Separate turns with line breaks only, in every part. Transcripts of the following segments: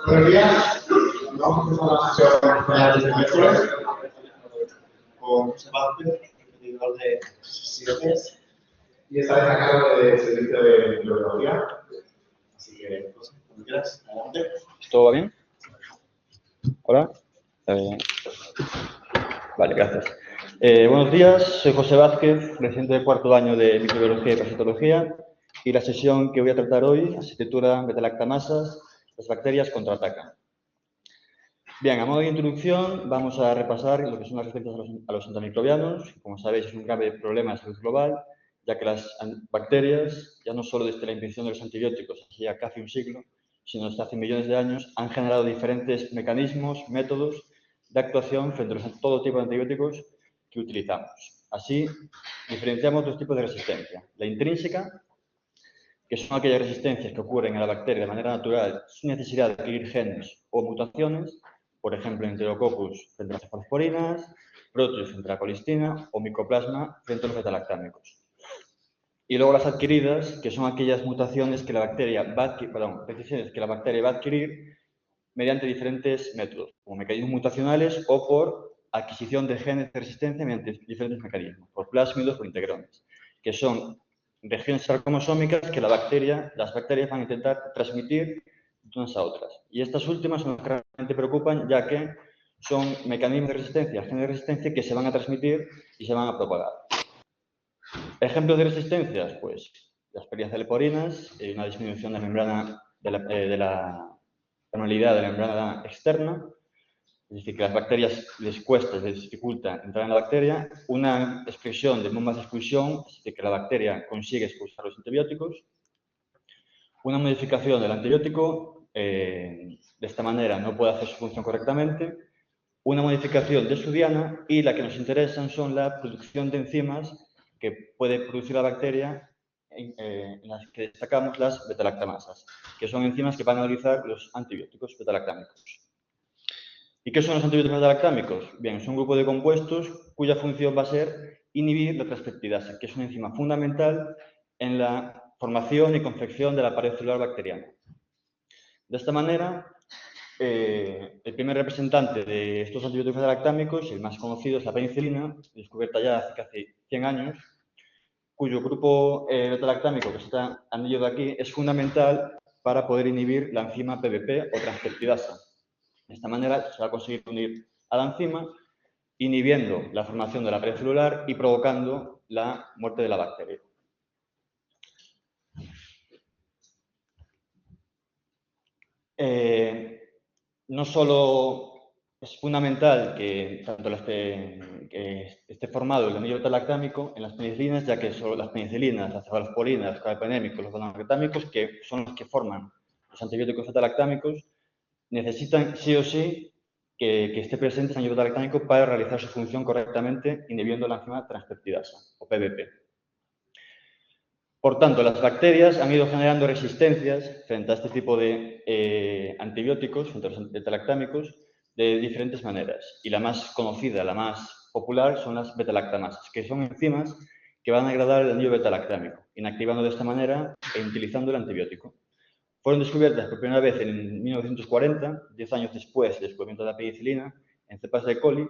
Buenos días. Vamos a empezar la sesión general de este miércoles con José Vázquez, competidor de SIOPES, y esta vez a cargo del servicio de bibliografía. Así que, José, cuando quieras, adelante.
¿Todo va bien? Hola. Vale, gracias. Buenos días, soy José Vázquez, residente de cuarto año de microbiología y parasitología, y la sesión que voy a tratar hoy se titula Beta-lactamasas, las bacterias contraatacan. Bien, a modo de introducción, vamos a repasar lo que son las resistencias a los antimicrobianos. Como sabéis, es un grave problema de salud global, ya que las bacterias, ya no solo desde la invención de los antibióticos, hace ya casi un siglo, sino desde hace millones de años, han generado diferentes mecanismos, métodos de actuación frente a todo tipo de antibióticos que utilizamos. Así, diferenciamos dos tipos de resistencia. La intrínseca, que son aquellas resistencias que ocurren a la bacteria de manera natural sin necesidad de adquirir genes o mutaciones, por ejemplo, Enterococcus frente a las cefalosporinas, Proteus frente a la colistina o Mycoplasma frente a los betalactámicos. Y luego las adquiridas, que son aquellas mutaciones que la bacteria va a adquirir, decisiones que la bacteria va a adquirir mediante diferentes métodos, como mecanismos mutacionales o por adquisición de genes de resistencia mediante diferentes mecanismos, por plásmidos o integrones, que son regiones cromosómicas que las bacterias van a intentar transmitir de unas a otras. Y estas últimas son las que realmente preocupan, ya que son mecanismos de resistencia, genes de resistencia que se van a transmitir y se van a propagar. Ejemplos de resistencias, pues las pérdidas de leporinas, una disminución de la membrana de la permeabilidad de la membrana externa, es decir, que las bacterias les cuesta, les dificulta entrar en la bacteria, una expresión de bombas de expulsión, es decir, que la bacteria consigue expulsar los antibióticos, una modificación del antibiótico, de esta manera no puede hacer su función correctamente, una modificación de su diana y la que nos interesan son la producción de enzimas que puede producir la bacteria, en las que destacamos las betalactamasas, que son enzimas que van a utilizar los antibióticos betalactámicos. ¿Y qué son los antibióticos betalactámicos? Bien, son un grupo de compuestos cuya función va a ser inhibir la transcriptidasa, que es una enzima fundamental en la formación y confección de la pared celular bacteriana. De esta manera, el primer representante de estos antibióticos betalactámicos, el más conocido, es la penicilina, descubierta ya hace casi 100 años, cuyo grupo betalactámico que está anillo de aquí es fundamental para poder inhibir la enzima PBP o transcriptidasa. De esta manera se va a conseguir unir a la enzima, inhibiendo la formación de la pared celular y provocando la muerte de la bacteria. No solo es fundamental que tanto que esté formado el anillo betalactámico en las penicilinas, ya que son las penicilinas, las cefalosporinas, los carbapenémicos, los betalactámicos, que son los que forman los antibióticos betalactámicos, necesitan sí o sí que esté presente el anillo betalactámico para realizar su función correctamente, inhibiendo la enzima transcriptidasa, o PBP. Por tanto, las bacterias han ido generando resistencias frente a este tipo de antibióticos, frente a los betalactámicos, de diferentes maneras. Y la más conocida, la más popular, son las betalactamasas, que son enzimas que van a degradar el anillo betalactámico, inactivando de esta manera e utilizando el antibiótico. Fueron descubiertas por primera vez en 1940, 10 años después del descubrimiento de la penicilina, en cepas de E. coli,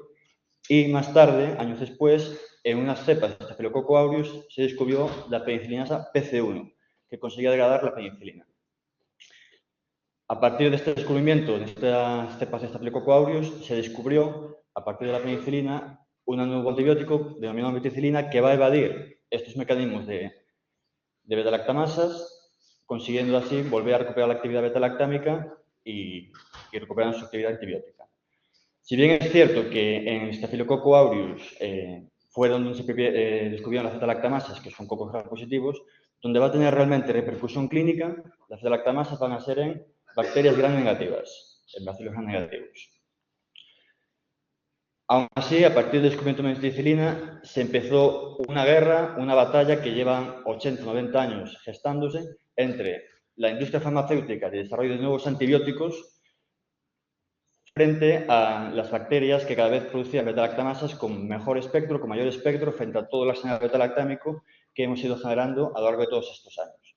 y más tarde, años después, en unas cepas de Staphylococcus aureus se descubrió la penicelinasa PC1, que conseguía degradar la penicilina. A partir de este descubrimiento de estas cepas de Staphylococcus aureus, se descubrió, a partir de la penicilina, un nuevo antibiótico denominado meticilina que va a evadir estos mecanismos de betalactamasas, consiguiendo así volver a recuperar la actividad betalactámica y recuperar su actividad antibiótica. Si bien es cierto que en Staphylococcus aureus fue donde se descubrieron las betalactamasas, que son cocos gram positivos, donde va a tener realmente repercusión clínica, las betalactamasas van a ser en bacterias gram negativas, en bacilos gram negativos. Aún así, a partir del descubrimiento de la meticilina, se empezó una guerra, una batalla que llevan 80 o 90 años gestándose entre la industria farmacéutica de desarrollo de nuevos antibióticos frente a las bacterias que cada vez producían betalactamasas con mejor espectro, con mayor espectro, frente a todo el arsenal betalactámico que hemos ido generando a lo largo de todos estos años.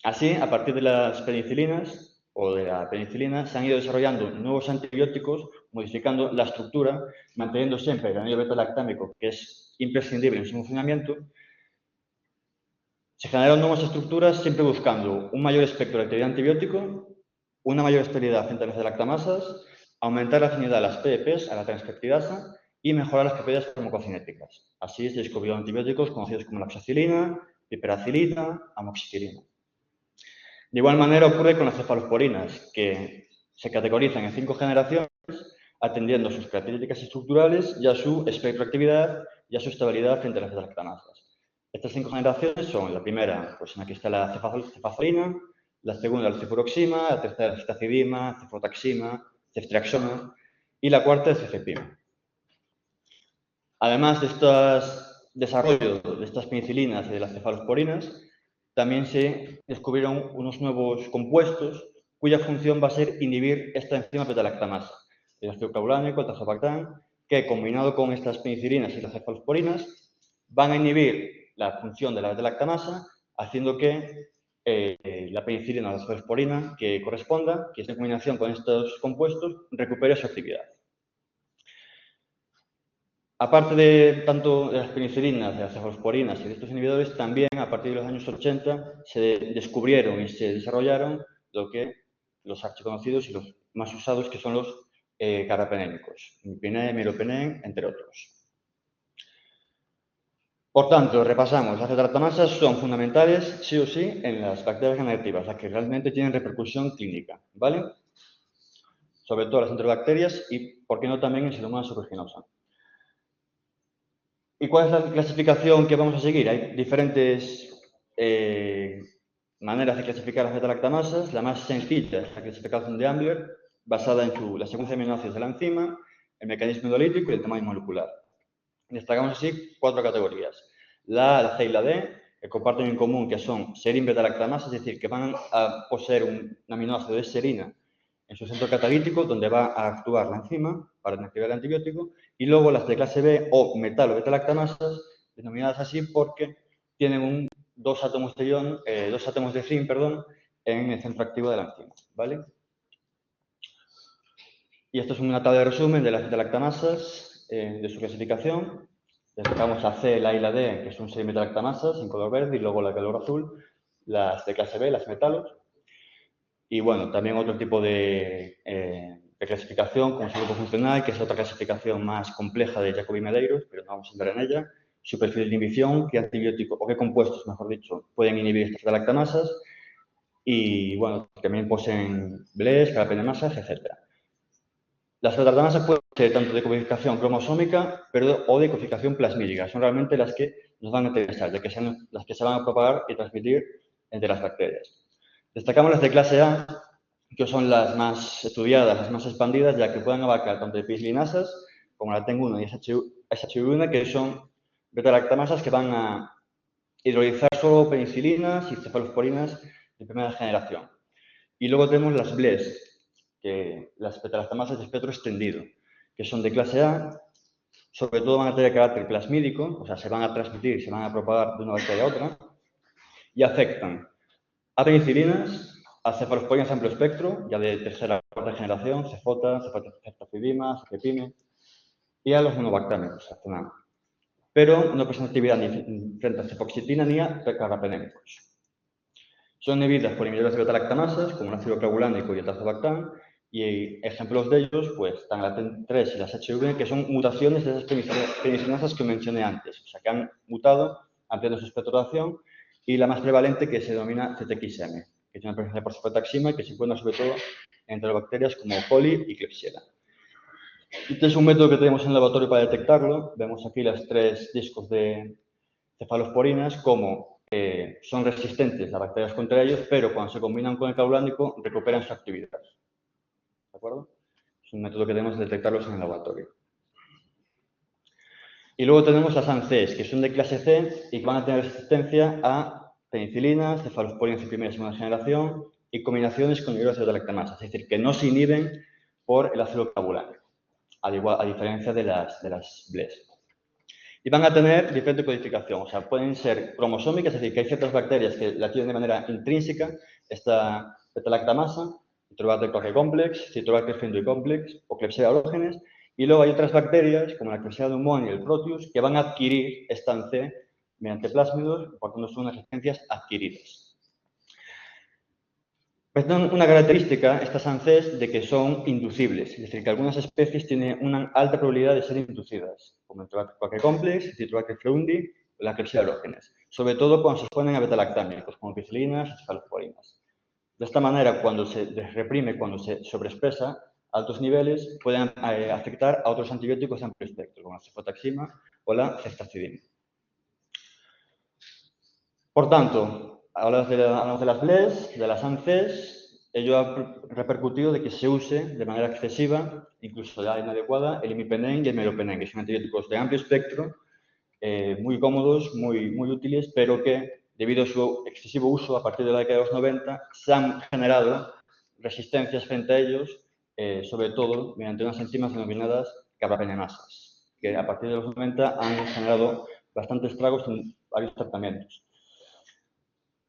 Así, a partir de las penicilinas, o de la penicilina, se han ido desarrollando nuevos antibióticos, modificando la estructura, manteniendo siempre el anillo beta-lactámico, que es imprescindible en su funcionamiento. Se generan nuevas estructuras siempre buscando un mayor espectro de actividad antibiótico, una mayor esterilidad frente a las lactamasas, aumentar la afinidad a las PEPs, a la transcriptidasa, y mejorar las propiedades farmacocinéticas. Así se descubrieron antibióticos conocidos como la oxacilina, piperacilina, amoxicilina. De igual manera ocurre con las cefalosporinas, que se categorizan en 5 generaciones, atendiendo a sus características estructurales y a su espectroactividad y a su estabilidad frente a las lactamasas. Estas 5 generaciones son: la primera, pues aquí está la cefazolina; la segunda, la cefuroxima; la tercera, la citacidima, cefotaxima, ceftriaxona; y la cuarta, el cefepime. Además de estos desarrollos de estas penicilinas y de las cefalosporinas, también se descubrieron unos nuevos compuestos cuya función va a ser inhibir esta enzima beta-lactamasa, el ácido clavulánico, el tazobactam, que combinado con estas penicilinas y las cefalosporinas van a inhibir la función de la beta-lactamasa, haciendo que la penicilina o la cefalosporina que corresponda, que es en combinación con estos compuestos, recupere su actividad. Aparte de tanto de las penicilinas, de las cefalosporinas y de estos inhibidores, también a partir de los años 80 se descubrieron y se desarrollaron los archiconocidos y los más usados, que son los carbapenémicos, imipenem, meropenem, entre otros. Por tanto, repasamos, las beta-lactamasas son fundamentales, sí o sí, en las bacterias gram-negativas, las que realmente tienen repercusión clínica, ¿vale? Sobre todo las enterobacterias y, ¿por qué no, también en Pseudomonas aeruginosa? ¿Y cuál es la clasificación que vamos a seguir? Hay diferentes maneras de clasificar las beta-lactamasas. La más sencilla es la clasificación de Ambler, basada en la secuencia de aminoácidos de la enzima, el mecanismo hidrolítico y el tamaño molecular. Destacamos así 4 categorías. La A, la C y la D, que comparten en común que son serin beta-lactamasa, es decir, que van a poseer un aminoácido de serina en su centro catalítico, donde va a actuar la enzima para inactivar el antibiótico, y luego las de clase B o metalo beta-lactamasas, denominadas así porque tienen 2 átomos de zinc, en el centro activo de la enzima, ¿vale? Y esto es una tabla de resumen de las beta-lactamasas, de su clasificación. Destacamos la C, la I y la D, que son 6 beta-lactamasas en color verde, y luego la color azul, las de clase B, las metalos. Y bueno, también otro tipo de clasificación, como su grupo funcional, que es otra clasificación más compleja de Jacobi Medeiros, pero no vamos a entrar en ella. Su perfil de inhibición, qué antibiótico o qué compuestos, mejor dicho, pueden inhibir estas beta-lactamasas. Y bueno, también poseen BLES, carbapenemasas, etc. Las beta-lactamasas pueden ser tanto de codificación cromosómica o de codificación plasmídica. Son realmente las que nos van a interesar, ya que son las que se van a propagar y transmitir entre las bacterias. Destacamos las de clase A, que son las más estudiadas, las más expandidas, ya que pueden abarcar tanto penicillinasas como la TEN1 y SH1, que son beta-lactamasas que van a hidrolizar solo penicilinas y cefalosporinas de primera generación. Y luego tenemos las BLES, que las beta-lactamasas de espectro extendido, que son de clase A, sobre todo van a tener carácter plasmídico, o sea, se van a transmitir, se van a propagar de una bacteria a otra, y afectan a penicilinas, a cefalosporinas amplio espectro, ya de tercera o cuarta generación, CJ, ceftocidima, cefepime, y a los monobactámicos, pero no presentan actividad ni frente a cefoxitina ni a carbapenémicos. Son inhibidas por inhibidores de beta-lactamasas, como el ácido clavulánico y el tazobactam, y ejemplos de ellos, pues, están la TEN3 y las HV, que son mutaciones de esas penicillinasas que mencioné antes, o sea, que han mutado, ampliando su espectro de acción, y la más prevalente, que se denomina CTXM, que tiene una presencia por cefataxima y que se encuentra sobre todo entre las bacterias como Coli y Klebsiella. Este es un método que tenemos en el laboratorio para detectarlo. Vemos aquí las 3 discos de cefalosporinas, como son resistentes las bacterias contra ellos, pero cuando se combinan con el clavulánico recuperan su actividad. ¿De acuerdo? Es un método que tenemos de detectarlos en el laboratorio. Y luego tenemos las ANCES, que son de clase C y que van a tener resistencia a penicilinas, cefalosporinas de primera y segunda generación y combinaciones con inhibidores de beta-lactamasa, es decir, que no se inhiben por el ácido clavulánico, a diferencia de las BLES. Y van a tener diferente codificación, o sea, pueden ser cromosómicas, es decir, que hay ciertas bacterias que la tienen de manera intrínseca, esta beta-lactamasa, Citrobacter coaque complex, Citrobacter fendui complex o Klebsiella orógenes. Y luego hay otras bacterias, como la Klebsiella pneumoniae y el Proteus, que van a adquirir esta ANCE mediante plásmidos, por tanto son unas resistencias adquiridas. Presentan una característica, estas ANCEs, de que son inducibles, es decir, que algunas especies tienen una alta probabilidad de ser inducidas, como el Citrobacter coaque complex, el Citrobacter flundi o la Klebsiella orógenes, sobre todo cuando se exponen a betalactámicos, como picilinas y cefaloporinas. De esta manera, cuando se reprime, cuando se sobreexpresa a altos niveles, pueden afectar a otros antibióticos de amplio espectro, como la cefotaxima o la ceftazidima. Por tanto, hablamos de las BLES, de las ANCES, ello ha repercutido de que se use de manera excesiva, incluso ya inadecuada, el imipenem y el meropenem, que son antibióticos de amplio espectro, muy cómodos, muy útiles, pero que, debido a su excesivo uso a partir de la década de los 90, se han generado resistencias frente a ellos, sobre todo mediante unas enzimas denominadas carbapenemasas, que a partir de los 90 han generado bastantes estragos en varios tratamientos.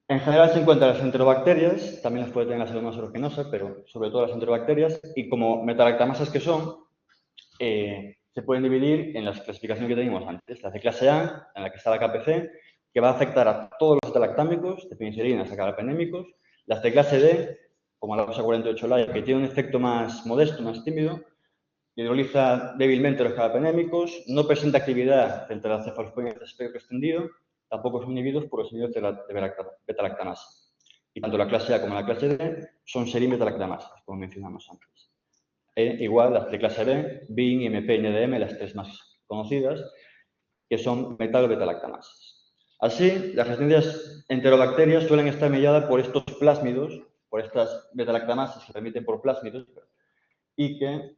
En general se encuentran las enterobacterias, también las puede tener la Pseudomonas aeruginosa, pero sobre todo las enterobacterias, y como metalactamasas que son, se pueden dividir en las clasificaciones que teníamos antes. Las de clase A, en la que está la KPC, que va a afectar a todos los metalactámicos, de penicilinas a carbapenémicos. Las de clase D, como la rosa 48 Laia, que tiene un efecto más modesto, más tímido, hidroliza débilmente los carbapenémicos, no presenta actividad frente a las cefaloporinas de espectro extendido, tampoco son inhibidos por los inhibidores de betalactamasa. Y tanto la clase A como la clase D son serin-betalactamasas, como mencionamos antes. Igual las de clase B, BIN, IMP y NDM, las tres más conocidas, que son metal-betalactamasas. Así, las resistencias enterobacterias suelen estar mediadas por estos plásmidos, por estas betalactamasas que se remiten por plásmidos, y que,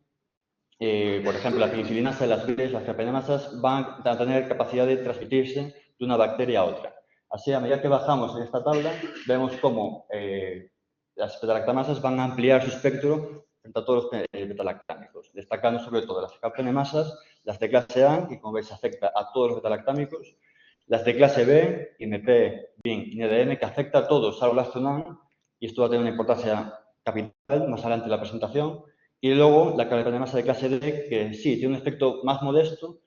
por ejemplo, la penicillinasa, las vires, las carbapenemasas van a tener capacidad de transmitirse de una bacteria a otra. Así, a medida que bajamos en esta tabla, vemos cómo las betalactamasas van a ampliar su espectro frente a todos los betalactámicos, destacando sobre todo las carbapenemasas, las de clase A, que como veis afecta a todos los betalactámicos, las de clase B, IMP, BIN y NDM, que afecta a todos, salvo las zonan, y esto va a tener una importancia capital más adelante en la presentación. Y luego la carbapenemasa de clase D, que sí, tiene un efecto más modesto,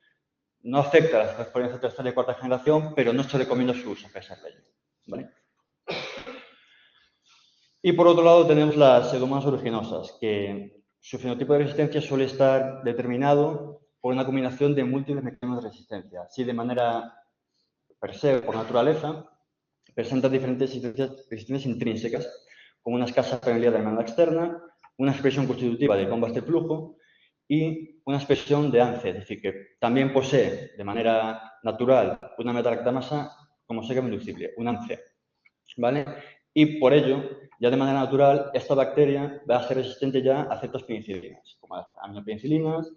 no afecta a las cefaloporinas de tercera y cuarta generación, pero no se recomienda su uso a pesar de ello. ¿Vale? Y por otro lado tenemos las Pseudomonas aeruginosa, que su fenotipo de resistencia suele estar determinado por una combinación de múltiples mecanismos de resistencia. Así, de manera per se, por naturaleza, presentan diferentes resistencias intrínsecas, como una escasa permeabilidad de la membrana externa, una expresión constitutiva de bombas de flujo y una expresión de ANCE, es decir, que también posee de manera natural una metalactamasa como seca inducible, un ANCE, ¿vale? Y por ello, ya de manera natural, esta bacteria va a ser resistente ya a ciertas penicilinas, como las aminopenicilinas,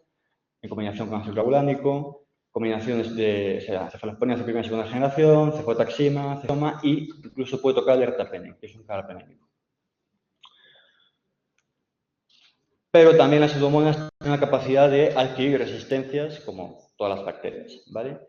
en combinación con ácido clavulánico, combinaciones de cefaloporinas de primera y segunda generación, cefotaxima, cefoma y incluso puede tocar el ertapenem, que es un carbapenémico. Pero también las pseudomonas tienen la capacidad de adquirir resistencias, como todas las bacterias, ¿vale?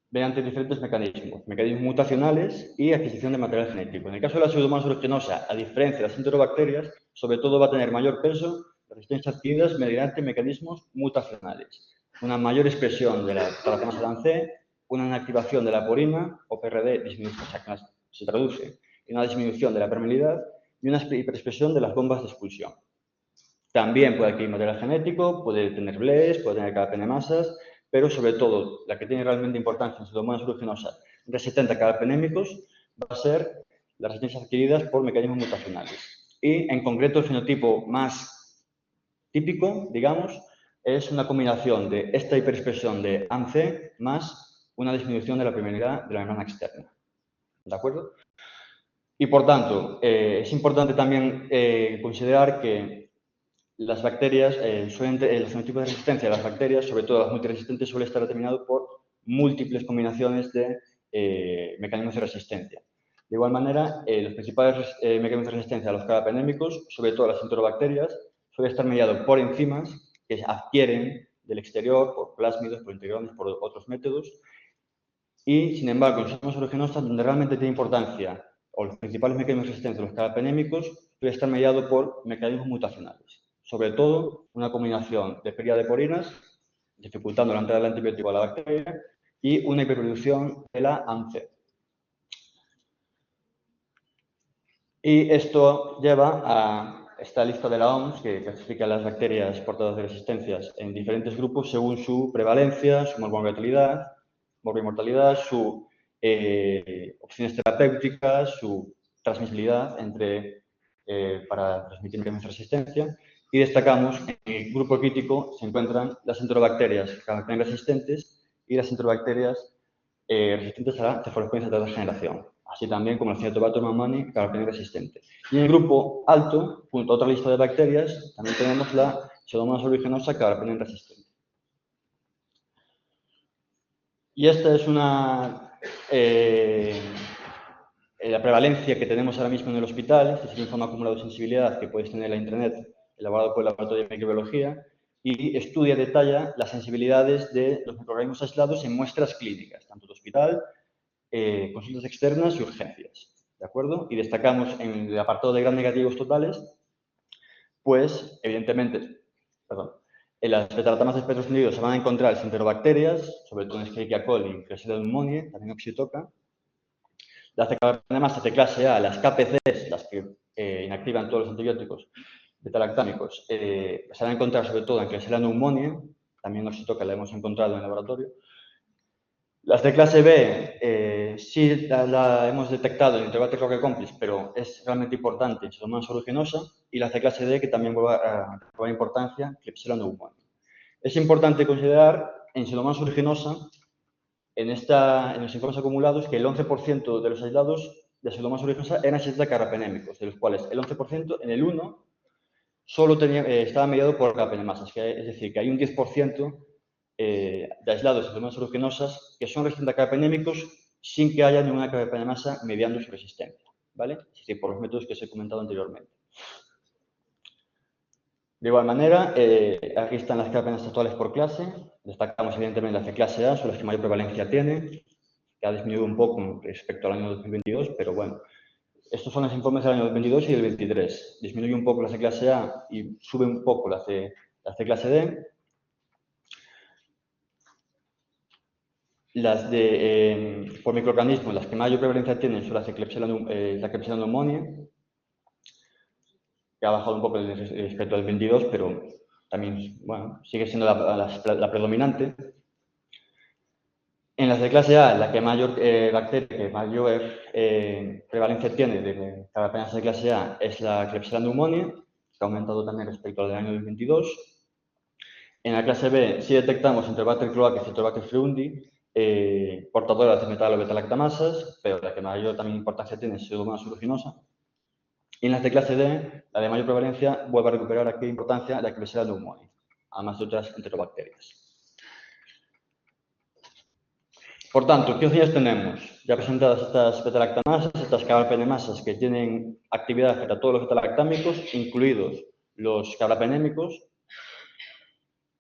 Mediante diferentes mecanismos mutacionales y adquisición de material genético. En el caso de la Pseudomonas aeruginosa, a diferencia de las enterobacterias, sobre todo va a tener mayor peso las resistencias adquiridas mediante mecanismos mutacionales. Una mayor expresión de la betalactamasa LANC, una inactivación de la porina, o PRD, se traduce en una disminución de la permeabilidad y una hiperexpresión de las bombas de expulsión. También puede adquirir material genético, puede tener BLES, puede tener carbapenemasas, pero sobre todo, la que tiene realmente importancia en Pseudomonas aeruginosa resistente a carbapenémicos va a ser las resistencias adquiridas por mecanismos mutacionales. Y, en concreto, el fenotipo más típico, digamos, es una combinación de esta hiperexpresión de ANCE más una disminución de la permeabilidad de la membrana externa. ¿De acuerdo? Y, por tanto, es importante también considerar que las bacterias, el fenotipo de resistencia de las bacterias, sobre todo las multiresistentes, suele estar determinado por múltiples combinaciones de mecanismos de resistencia. De igual manera, los principales mecanismos de resistencia a los carbapenémicos, sobre todo las enterobacterias, suele estar mediado por enzimas que adquieren del exterior, por plásmidos, por integrones, por otros métodos. Y, sin embargo, en los Pseudomonas aeruginosa, donde realmente tiene importancia, o los principales mecanismos de resistencia a los carbapenémicos, suele estar mediado por mecanismos mutacionales. Sobre todo, una combinación de pérdida de porinas, dificultando la entrada del antibiótico a la bacteria, y una hiperproducción de la ANCE. Y esto lleva a esta lista de la OMS, que clasifica las bacterias portadoras de resistencias en diferentes grupos según su prevalencia, su morbilidad, su opciones terapéuticas, su transmisibilidad para transmitir mecanismos de resistencia. Y destacamos que en el grupo crítico se encuentran las enterobacterias resistentes y las enterobacterias resistentes a la cefalosporina de tercera generación, así también como el Cinetobacter baumannii, carbapenem resistente. Y en el grupo alto, junto a otra lista de bacterias, también tenemos la Pseudomonas aeruginosa, carbapenem resistente. Y esta es la prevalencia que tenemos ahora mismo en el hospital. Este es el informe acumulado de sensibilidad que podéis tener en la internet, elaborado por el Laboratorio de Microbiología, y estudia, detalla las sensibilidades de los microorganismos aislados en muestras clínicas, tanto de hospital, consultas externas y urgencias, ¿de acuerdo? Y destacamos en el apartado de gram negativos totales, pues, evidentemente, en las beta-lactamases de espectro se van a encontrar enterobacterias, sobre todo en Escherichia coli, Klebsiella pneumoniae, también Oxytoca. Las carbapenemasas de clase A, las KPCs, las que inactivan todos los antibióticos beta-lactámicos, se van a encontrar sobre todo en Klebsiella pneumoniae, también Oxytoca la hemos encontrado en el laboratorio. Las de clase B sí la hemos detectado en Enterobacter cloacae pero es realmente importante en Pseudomonas aeruginosa, y las de clase D, que también cobra importancia, Klebsiella pneumoniae. Es importante considerar en Pseudomonas aeruginosa, en los informes acumulados, que el 11% de los aislados de Pseudomonas aeruginosa eran resistentes a carbapenémicos, de los cuales el 11% en el 1 solo estaba mediado por carbapenemasas, es decir, que hay un 10% de aislados de Pseudomonas aeruginosas que son resistentes a carbapenémicos sin que haya ninguna carbapenemasa mediando su resistencia, ¿vale? Es decir, por los métodos que os he comentado anteriormente. De igual manera, aquí están las carbapenemasas actuales por clase. Destacamos evidentemente las de clase A, son las que mayor prevalencia tienen, que ha disminuido un poco respecto al año 2022, pero bueno, estos son los informes del año 2022 y del 23. Disminuye un poco las de clase A y sube un poco las de clase D. Las por microorganismos, las que mayor prevalencia tienen son las de Klebsiella pneumoniae, que ha bajado un poco respecto al 22, pero también, bueno, sigue siendo la predominante. En las de clase A, la que mayor bacteria, que mayor prevalencia tiene de carbapenemasas de clase A es la Klebsiella pneumoniae, que ha aumentado también respecto al del año 2022. En la clase B sí detectamos Enterobacter cloacae y Enterobacter frundi, portadoras de metal o beta-lactamasas, pero la que mayor también importancia tiene es Pseudomonas aeruginosa. Y en las de clase D, la de mayor prevalencia, vuelve a recuperar aquí importancia la Klebsiella pneumoniae, además de otras enterobacterias. Por tanto, ¿qué opciones tenemos? Ya presentadas estas beta-lactamasas, estas carbapenemasas que tienen actividad frente a todos los beta-lactámicos, incluidos los carbapenémicos.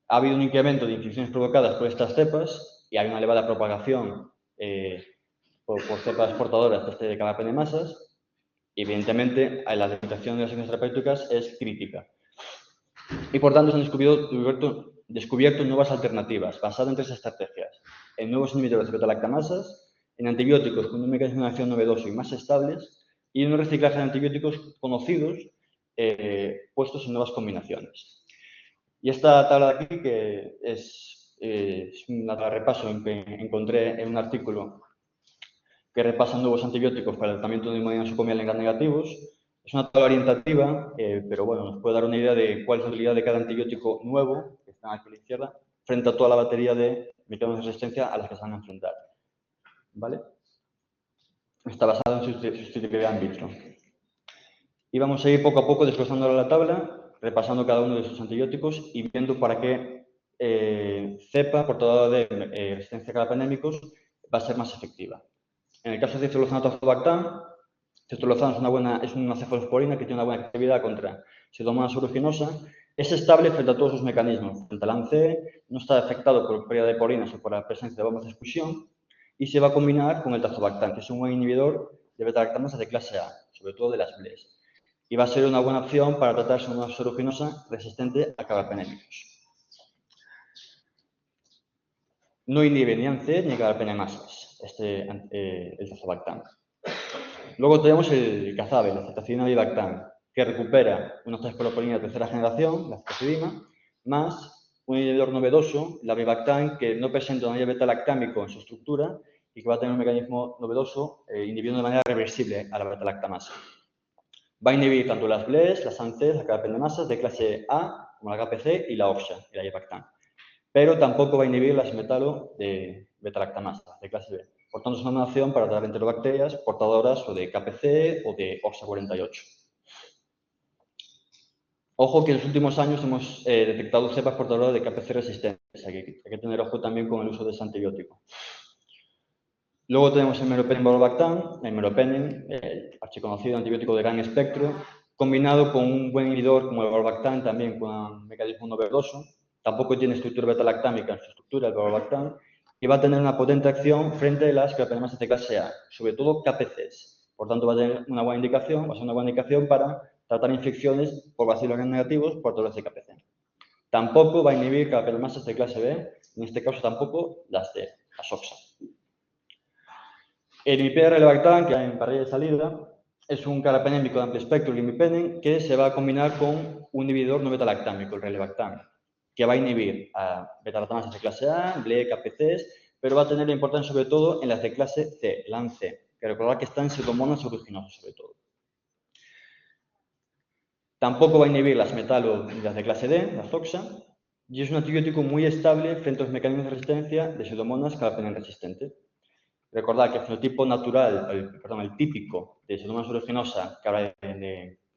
Ha habido un incremento de infecciones provocadas por estas cepas y hay una elevada propagación por cepas portadoras de carbapenemasas. Evidentemente, la detección de las acciones terapéuticas es crítica. Y por tanto, se han descubierto nuevas alternativas basadas en 3 estrategias: en nuevos inhibidores de beta-lactamasas, en antibióticos con un mecanismo de acción novedoso y más estables, y en un reciclaje de antibióticos conocidos puestos en nuevas combinaciones. Y esta tabla de aquí, que es una tabla de repaso que encontré en un artículo que repasa nuevos antibióticos para el tratamiento de neumonía nosocomial en gram negativos. Es una tabla orientativa, pero bueno, nos puede dar una idea de cuál es la utilidad de cada antibiótico nuevo, que está aquí a la izquierda, frente a toda la batería de mecanismos de resistencia a las que se van a enfrentar. ¿Vale? Está basado en sustitutividad in vitro. Y vamos a ir poco a poco desglosando la tabla, repasando cada uno de estos antibióticos y viendo para qué cepa portadora de resistencia a carbapenémicos va a ser más efectiva. En el caso de ceftolozano tazobactam, ceftolozano es una cefalosporina que tiene una buena actividad contra Pseudomonas aeruginosa, es estable frente a todos sus mecanismos, frente al ANCE, no está afectado por pérdida de porinas o por la presencia de bombas de expulsión, y se va a combinar con el tazobactam, que es un buen inhibidor de beta-lactamasas de clase A, sobre todo de las BLES. y va a ser una buena opción para tratar Pseudomonas aeruginosa resistente a carbapenémicos. No inhibe ni ANCE ni carbapenemasas, el tazobactam. Luego tenemos el cazabe, la cetacilina-avibactam, que recupera una cefalosporina de tercera generación, la cetazidima, más un inhibidor novedoso, la avibactam, que no presenta un anillo beta-lactámico en su estructura y que va a tener un mecanismo novedoso inhibiendo de manera reversible a la beta-lactamasa. Va a inhibir tanto las BLES, las ANCES, las carbapenemasas de clase A, como la KPC y la OXA, y la avibactam. Pero tampoco va a inhibir las metalo de beta-lactamasas de clase B. Por tanto, es una buena opción para tratar enterobacterias portadoras o de KPC o de OXA48. Ojo que en los últimos años hemos detectado cepas portadoras de KPC resistentes. Hay que tener ojo también con el uso de ese antibiótico. Luego tenemos el meropenem-valbactam, el meropenem, archiconocido antibiótico de gran espectro, combinado con un buen inhibidor como el valbactam, también con un mecanismo novedoso. Tampoco tiene estructura beta-lactámica en su estructura, el valbactam, y va a tener una potente acción frente a las carbapenemasas de clase A, sobre todo KPCs. Por tanto, va a tener una buena indicación, va a ser una buena indicación para tratar infecciones por bacilos gram negativos portadores de KPC. Tampoco va a inhibir carbapenemasas de clase B, en este caso tampoco las de OXA. El imipenem-relebactam, que hay en parrilla de salida, es un carbapenémico de amplio espectro, el imipenem, que se va a combinar con un inhibidor no beta-lactámico, el relebactam, que va a inhibir a beta-lactamasas de clase A, BLE, KPCs, pero va a tener importancia sobre todo en las de clase C, el ANC, que recordad que están en Pseudomonas aeruginosa sobre todo. Tampoco va a inhibir las metalo ni las de clase D, las OXA, y es un antibiótico muy estable frente a los mecanismos de resistencia de Pseudomonas carbapenem resistente. Recordad que el fenotipo natural, el típico de Pseudomonas aeruginosa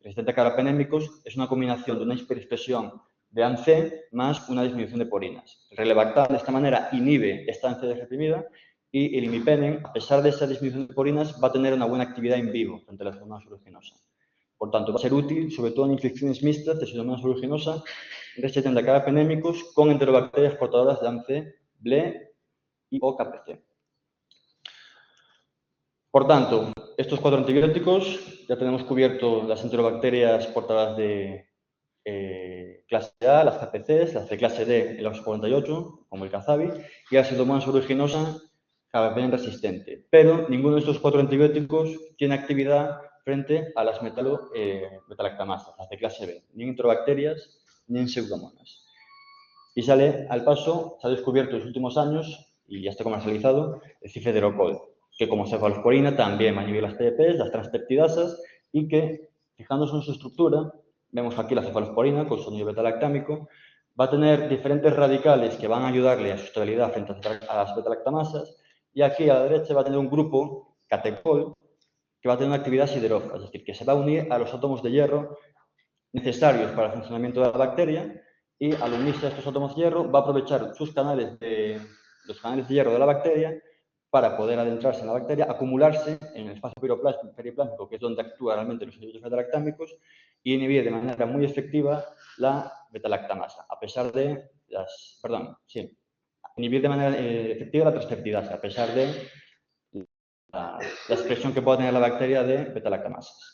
resistente a carbapenémicos es una combinación de una hiperexpresión de ANC más una disminución de porinas. El relebactam de esta manera inhibe esta ANC reprimida y el imipenem, a pesar de esa disminución de porinas, va a tener una buena actividad in vivo frente a la Pseudomonas aeruginosa. Por tanto, va a ser útil sobre todo en infecciones mixtas de Pseudomonas aeruginosa resistente a carbapenémicos con enterobacterias portadoras de ANC, BLE y o KPC. Por tanto, estos 4 antibióticos ya tenemos cubierto las enterobacterias portadoras de clase A, las KPCs, las de clase D, el OX48, como el cazabi, y la Pseudomonas aeruginosa carbapenem resistente. Pero ninguno de estos 4 antibióticos tiene actividad frente a las beta-lactamasas, las de clase B, ni en enterobacterias ni en Pseudomonas. Y sale al paso, se ha descubierto en los últimos años, y ya está comercializado, el cifedirocol, que como cefalosporina también va a inhibir las TDPs, las transpeptidasas, y que, fijándonos en su estructura, vemos aquí la cefalosporina con su anillo beta-lactámico, va a tener diferentes radicales que van a ayudarle a su estabilidad frente a las beta-lactamasas, y aquí a la derecha va a tener un grupo, catecol, que va a tener una actividad siderófila, es decir, que se va a unir a los átomos de hierro necesarios para el funcionamiento de la bacteria, y al unirse a estos átomos de hierro va a aprovechar los canales de hierro de la bacteria para poder adentrarse en la bacteria, acumularse en el espacio periplásmico, que es donde actúan realmente los inhibidores beta-lactámicos, y inhibir de manera muy efectiva la beta-lactamasa, a pesar de inhibir de manera efectiva la transpeptidasa, a pesar de la expresión que pueda tener la bacteria de beta-lactamasas.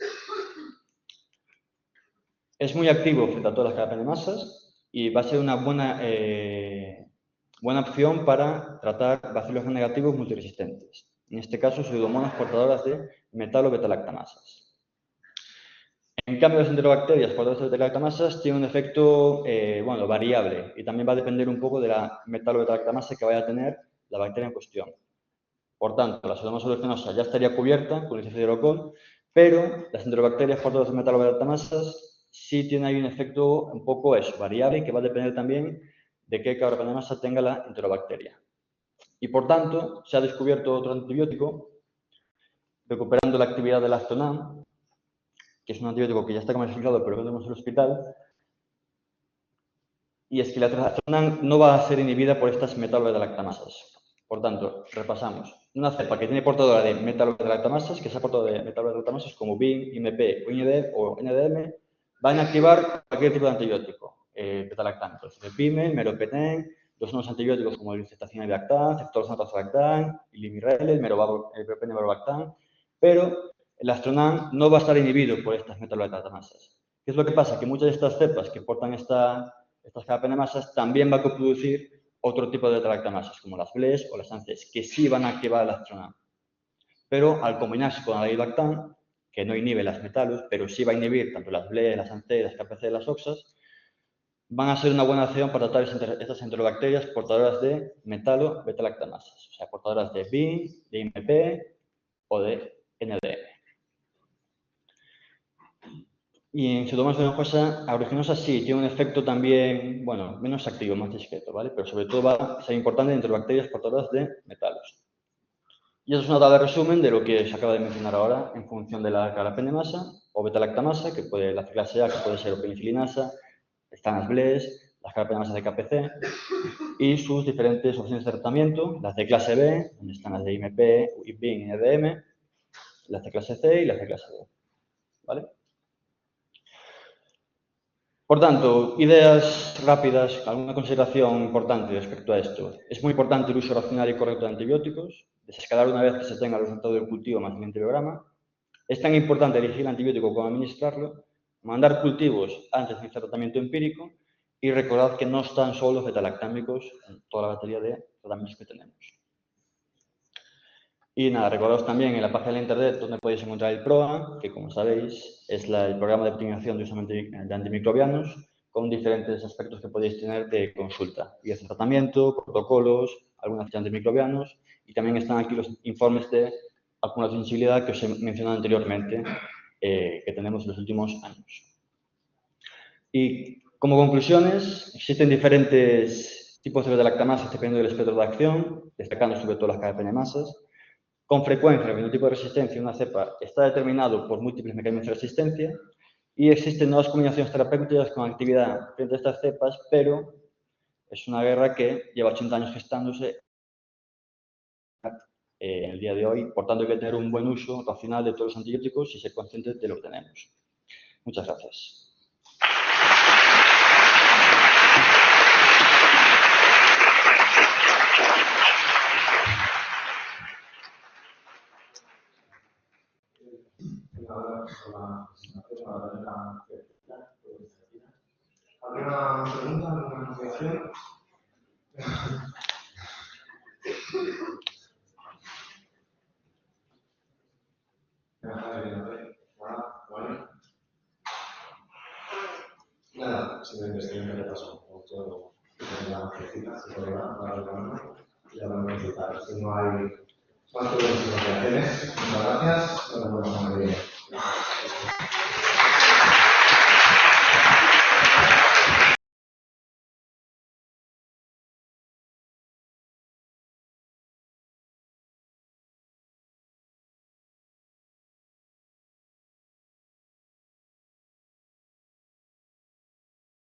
Es muy activo frente a todas las carbapenemasas y va a ser una buena opción para tratar bacilos negativos multiresistentes. En este caso, pseudomonas portadoras de metalo beta-lactamasas. En cambio, las enterobacterias portadoras de beta-lactamasas tienen un efecto variable y también va a depender un poco de la metalo beta-lactamasa que vaya a tener la bacteria en cuestión. Por tanto, la Pseudomonas aeruginosa ya estaría cubierta con el cifedirocol, pero las enterobacterias portadoras de metalo beta-lactamasas sí tiene ahí un efecto un poco variable, que va a depender también de qué carbapenemasa tenga la enterobacteria. Y por tanto, se ha descubierto otro antibiótico, recuperando la actividad del Aztonam, que es un antibiótico que ya está comercializado, pero no tenemos en el hospital, y es que la Aztonam no va a ser inhibida por estas metalo-beta-lactamasas. Por tanto, repasamos. Una cepa que tiene portadora de metalo-beta-lactamasas, que sea portadora de metalo-beta-lactamasas como BIN, IMP o NDM, van a activar cualquier tipo de antibiótico beta-lactámico. El cefepime, el meropenem, los nuevos antibióticos como el ceftacinabactam, ceftolozano-tazobactam, el limirel, el meropenem-valbactam, pero el astronam no va a estar inhibido por estas metalolactamasas. ¿Qué es lo que pasa? Que muchas de estas cepas que portan estas carbapenemasas también van a producir otro tipo de beta-lactamasas, como las BLES o las ANCES, que sí van a activar el astronam. Pero al combinarse con el lactam, que no inhibe las metalus, pero sí va a inhibir tanto las BLES, las ANCES, las KPC, las OXAS, van a ser una buena opción para tratar estas enterobacterias portadoras de metalo beta-lactamasas, o sea, portadoras de BIN, de IMP o de NDM. Y en Pseudomonas aeruginosa, aeruginosa sí, tiene un efecto también, bueno, menos activo, más discreto, ¿vale? Pero sobre todo va a ser importante entre bacterias portadoras de metalos. Y eso es una tabla de resumen de lo que se acaba de mencionar ahora en función de la carbapenemasa o beta-lactamasa, que puede la clase A, que puede ser penicillinasa, están las BLES, las carbapenemasas de KPC, y sus diferentes opciones de tratamiento, las de clase B, donde están las de IMP, BIN y NDM, las de clase C y las de clase D, ¿vale? Por tanto, ideas rápidas, alguna consideración importante respecto a esto. Es muy importante el uso racional y correcto de antibióticos, desescalar una vez que se tenga el resultado del cultivo más el antibiograma. Es tan importante elegir el antibiótico como administrarlo, mandar cultivos antes de iniciar tratamiento empírico y recordad que no están solo los betalactámicos en toda la batería de tratamientos que tenemos. Y nada, recordaos también en la página de internet donde podéis encontrar el PROA, que como sabéis es el programa de optimización de uso de antimicrobianos, con diferentes aspectos que podéis tener de consulta. Y de tratamiento, protocolos, algunas fichas de antimicrobianos, y también están aquí los informes de acumulación de sensibilidad que os he mencionado anteriormente, que tenemos en los últimos años. Y como conclusiones, existen diferentes tipos de beta-lactamasas dependiendo del espectro de acción, destacando sobre todo las carbapenemasas. Con frecuencia, el fenotipo de resistencia de una cepa está determinado por múltiples mecanismos de resistencia y existen nuevas combinaciones terapéuticas con actividad frente a estas cepas, pero es una guerra que lleva 80 años gestándose en el día de hoy. Por tanto, hay que tener un buen uso racional de todos los antibióticos y ser conscientes de lo que tenemos. Muchas gracias.
¿Alguna pregunta, alguna consideración? Nada, simplemente estoy en el repaso con todo la cita, se puede dar, y la vamos a disfrutar. Si no hay más preguntas, muchas gracias. Nos vemos la semana que viene.